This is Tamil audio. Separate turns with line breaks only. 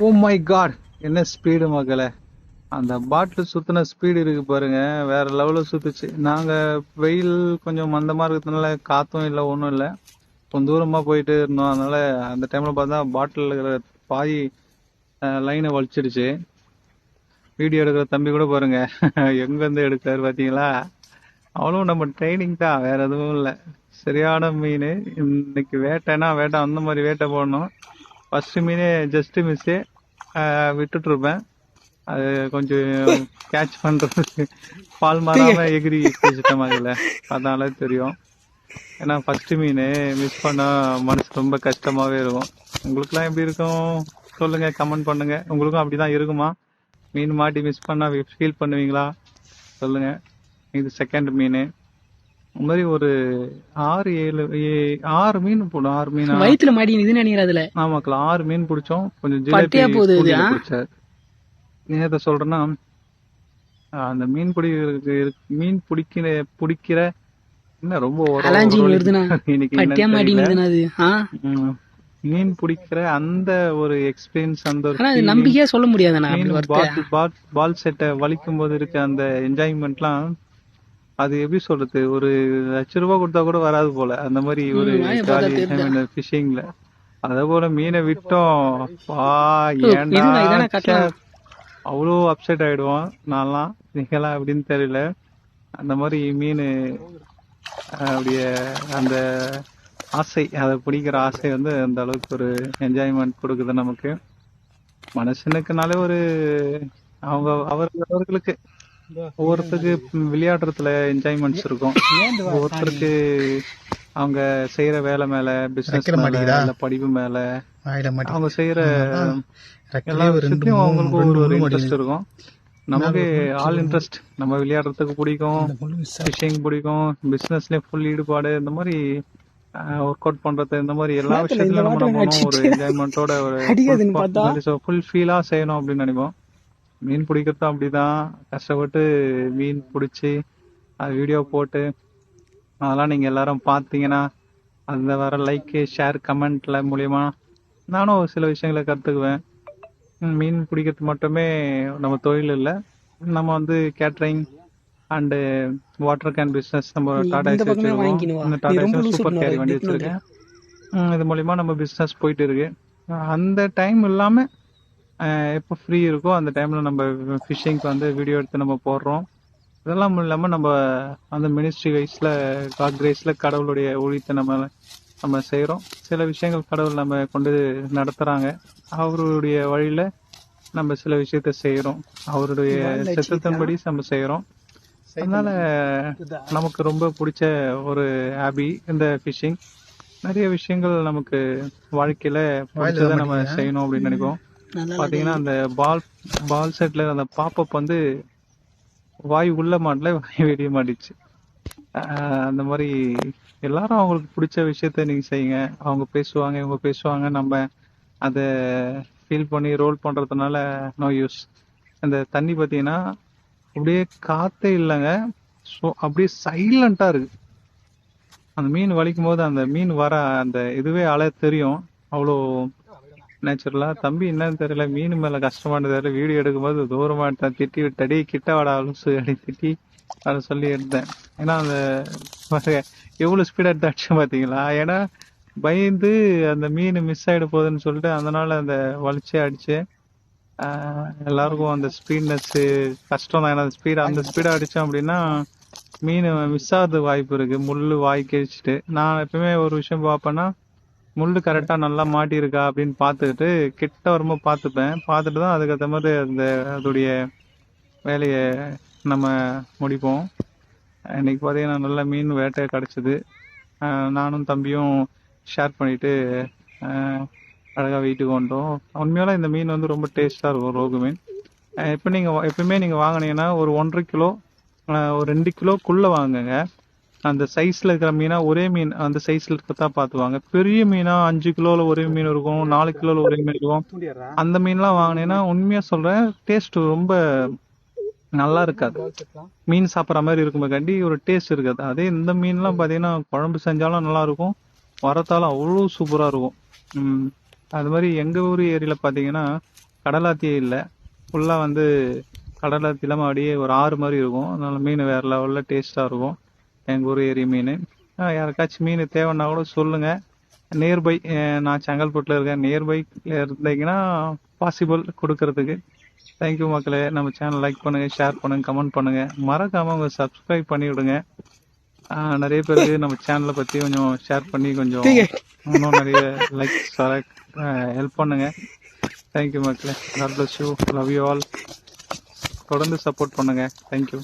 ஓ மை காட், என்ன ஸ்பீடு மக்களே! அந்த பாட்டில் சுத்தின ஸ்பீடு இருக்கு பாருங்க, வேற லெவல்ல சுத்துச்சு. நாங்க வெயில் கொஞ்சம் மந்தமா இருக்கிறதுனால காத்தும் இல்ல, ஒண்ணும் இல்ல. கொஞ்சம் தூரமா போயிட்டு இருந்தோம். அதனால அந்த டைம்ல பார்த்தா பாட்டில் இருக்கிற பாதி லைனை வலிச்சிடுச்சு. வீடியோ எடுக்கிற தம்பி கூட பாருங்க எங்க இருந்து எடுக்காரு பாத்தீங்களா? அவளும் நம்ம ட்ரைனிங் தான், வேற எதுவும் இல்ல. சரியான மீன். இன்னைக்கு வேட்டைனா வேட்டை அந்த மாதிரி வேட்டை போடணும். ஃபர்ஸ்ட் மீனே ஜஸ்ட் மிஸ், விட்டுட்டு இருப்பேன். அது கொஞ்சம் கேட்ச் பண்றதுக்கு பால் மாறாம எகிரி பிடிச்சிட்டேன் மகள, அதனால தெரியும். ஏன்னா ஃபர்ஸ்ட் மீன் மிஸ் பண்ணா மனசு ரொம்ப கஷ்டமாவே இருக்கும். உங்களுக்குலாம் எப்படி இருக்கும் சொல்லுங்க, கமெண்ட் பண்ணுங்க. உங்களுக்கும் அப்படிதான் இருக்குமா? மீன் மாட்டி மிஸ் பண்ணா ஃபீல் பண்ணுவீங்களா? சொல்லுங்க. இது செகண்ட் மீன். இந்த மாதிரி ஒரு 6 மீன் போடும். 6 மீனா?
வயிற்றுல மாட்டின்னு நினைக்கிறேன் அதுல.
ஆமாக்கல, 6 மீன் பிடிச்சோம். கொஞ்சம்
பட்டியா
ஜிலேபி
போகுது
கூண்டில பிடிச்சாரு. ஏன் சொல்றேன்னா, அந்த மீன் பிடிக்கிற என்ன ரொம்ப இன்னைக்கு மீன் பிடிக்கிற அந்த ஒரு எக்ஸ்பீரியன்ஸ், அந்த ஒரு
நம்பிக்கையா சொல்ல முடியாது.
பால் செட்டை வலிக்கும் போது இருக்க அந்த என்ஜாய்மெண்ட்லாம், அது எப்படி சொல்றது, ஒரு ₹1,00,000 கொடுத்தா கூட வராது போல, அந்த மாதிரி ஒரு ஜாலி என்ஜாய்மெண்ட் ஃபிஷிங்ல. அதே போல மீனை விட்டோம், ஏன்டா அவ்வளோ அப்செட் ஆயிடுவோம் நான்லாம். நீங்களாம் எப்படின்னு தெரியல. அந்த மாதிரி மீன் அப்படியே அந்த ஆசை, அதை பிடிக்கிற ஆசை வந்து அந்த அளவுக்கு ஒரு என்ஜாய்மெண்ட் கொடுக்குது நமக்கு. மனுஷனுக்குனாலே ஒரு அவர்களுக்கு ஒவ்வொருத்தருக்கு விளையாடுறதுல என்ஜாய்மெண்ட்ஸ் இருக்கும். ஒவ்வொருத்தருக்கு அவங்க செய்யற வேலை மேல, பிசினஸ் மேல, இல்ல படிப்பு மேல, அவங்க செய்யற எல்லா விஷயத்தையும் அவங்களுக்கு ஒரு இன்ட்ரெஸ்ட் இருக்கும். நமக்கு ஆல் இன்ட்ரெஸ்ட், நம்ம விளையாடுறதுக்கு பிடிக்கும், ஃபிஷிங் பிடிக்கும், பிசினஸ்லயும் ஃபுல் ஈடுபாடு, இந்த மாதிரி ஒர்க் அவுட் பண்றது, இந்த மாதிரி எல்லா விஷயத்துலயும் நம்ம பண்ணுவோம். ஒரு என்ஜாய்மெண்டோட ஒரு ஃபுல் ஃபீலா செய்யணும் அப்படின்னு நினைப்போம். மீன் பிடிக்கிறதும் அப்படிதான். கஷ்டப்பட்டு மீன் பிடிச்சி அது வீடியோ போட்டு அதெல்லாம் நீங்க எல்லாரும் பார்த்தீங்கன்னா, அந்த வர லைக், ஷேர், கமெண்ட்ல மூலியமா நானும் சில விஷயங்களை கற்றுக்குவேன். மீன் பிடிக்கிறது மட்டுமே நம்ம தொழில் இல்லை. நம்ம வந்து catering and water can business, நம்ம டாடா ஏசி வச்சிருக்கோம். இந்த டாடா ஏசி சூப்பர் கேரி வண்டி வச்சிருக்கேன். இது மூலியமா நம்ம பிஸ்னஸ் போயிட்டு இருக்கு. அந்த டைம் இல்லாம எப்போ ஃப்ரீ இருக்கோ அந்த டைம்ல நம்ம ஃபிஷிங்க்கு வந்து வீடியோ எடுத்து நம்ம போடுறோம். இதெல்லாம் இல்லாம நம்ம அந்த மினிஸ்ட்ரி வைஸ்ல, காட் கிரேஸ்ல கடவுளுடைய ஊழியத்தை நம்ம செய்யறோம். சில விஷயங்கள் கடவுள் நம்ம கொண்டு நடத்துறாங்க. அவருடைய வழியில நம்ம சில விஷயத்த செய்யறோம். அவருடைய சித்தத்தின்படி நம்ம செய்யறோம். அதனால நமக்கு ரொம்ப பிடிச்ச ஒரு ஹாபி இந்த ஃபிஷிங். நிறைய விஷயங்கள் நமக்கு வாழ்க்கையில பிடிச்சதை நம்ம செய்யணும் அப்படின்னு நினைப்போம். பாத்தீங்கன்னா அந்த பால் செட்ல அந்த பாப்பப் வந்து வாய் உள்ள மாட்டல, வாய் வெளியே மாட்டிச்சு. அந்த மாதிரி எல்லாரும் அவங்களுக்கு பிடிச்ச விஷயத்த நீங்க செய்யுங்க. அவங்க பேசுவாங்க, இவங்க பேசுவாங்க, நம்ம அதை ஃபீல் பண்ணி ரோல் பண்றதுனால நோ யூஸ். அந்த தண்ணி பார்த்தீங்கன்னா அப்படியே காத்தே இல்லைங்க. ஸோ அப்படியே சைலண்டா இருக்கு. அந்த மீன் வலிக்கும் போது அந்த மீன் வர அந்த இதுவே அலை தெரியும். அவ்வளோ நேச்சுரலா. தம்பி என்னன்னு தெரியல, மீன் மேல கஷ்டமானது தெரியல. வீடியோ எடுக்கும்போது தூரமா எடுத்தேன், திட்டி விட்டடி, கிட்ட வாடா அலுசு அப்படி திட்டி அதை சொல்லி எடுத்தேன். ஏன்னா அந்த எவ்வளவு ஸ்பீடா எடுத்து அடிச்சேன் பாத்தீங்களா? ஏன்னா பயந்து அந்த மீன் மிஸ் ஆயிட போகுதுன்னு சொல்லிட்டு அதனால அந்த வலிச்சே அடிச்சு. எல்லாருக்கும் அந்த ஸ்பீட்னஸ் கஷ்டம் தான். ஏன்னா அந்த ஸ்பீடா அடிச்சோம் அப்படின்னா மீன் மிஸ் ஆகுறது வாய்ப்பு இருக்கு. முள்ளு வாய் கிழிச்சிட்டு. நான் எப்பவுமே ஒரு விஷயம் பார்ப்பேன்னா, முள்ளு கரெக்டா நல்லா மாட்டியிருக்கா அப்படின்னு பார்த்துக்கிட்டு கிட்ட வரும்போது பார்த்துப்பேன். பார்த்துட்டு தான் அதுக்கேற்ற மாதிரி அதோடைய வேலையை நம்ம முடிப்போம். இன்னைக்கு பார்த்தீங்கன்னா நல்ல மீன் வேட்டை கிடச்சிது. நானும் தம்பியும் ஷேர் பண்ணிட்டு அழகாக வீட்டுக்கு வந்துட்டோம். உண்மையால இந்த மீன் வந்து ரொம்ப டேஸ்டாக இருக்கும், ரோகு மீன். எப்பவுமே நீங்கள் வாங்கினீங்கன்னா ஒரு 1.5 கிலோ, ஒரு 2 கிலோக்குள்ளே வாங்குங்க. அந்த சைஸ்ல இருக்கிற மீனா ஒரே மீன் அந்த சைஸ்ல இருக்கதான் பார்த்துவாங்க. பெரிய மீனா 5 கிலோல ஒரே மீன் இருக்கும், 4 கிலோல ஒரே மீன் இருக்கும். அந்த மீன்லாம் வாங்கினீங்கன்னா உண்மையா சொல்றேன், டேஸ்ட் ரொம்ப நல்லா இருக்காது. மீன் சாப்பிட்ற மாதிரி இருக்குமே கண்டி ஒரு டேஸ்ட் இருக்காது. அதே இந்த மீன்லாம் பார்த்தீங்கன்னா குழம்பு செஞ்சாலும் நல்லா இருக்கும், வரத்தாலும் அவ்வளோ சூப்பராக இருக்கும். அது மாதிரி எங்கள் ஊர் ஏரியாவில் பார்த்தீங்கன்னா கடலாத்தி இல்லை, ஃபுல்லாக வந்து கடலாத்தி இல்லாமல் அப்படியே ஒரு ஆறு மாதிரி இருக்கும். அதனால மீன் வேறு லெவலில் டேஸ்ட்டாக இருக்கும் எங்கள் ஊர் ஏரி மீன். யாருக்காச்சும் மீன் தேவைன்னா கூட சொல்லுங்கள். நியர்பை, நான் செங்கல்பட்டில் இருக்கேன், நியர்பைல இருந்தீங்கன்னா பாசிபிள் கொடுக்கறதுக்கு. தேங்க்யூ மக்களே. நம்ம சேனல் லைக் பண்ணுங்கள், ஷேர் பண்ணுங்கள், கமெண்ட் பண்ணுங்கள். மறக்காமல் உங்கள் சப்ஸ்கிரைப் பண்ணி விடுங்க. நிறைய பேருக்கு நம்ம சேனலை பற்றி கொஞ்சம் ஷேர் பண்ணி கொஞ்சம் இன்னும் நிறைய லைக்ஸ் வர ஹெல்ப் பண்ணுங்க. தேங்க்யூ மக்களே. God bless you. Love you all. தொடர்ந்து சப்போர்ட் பண்ணுங்க. தேங்க்யூ.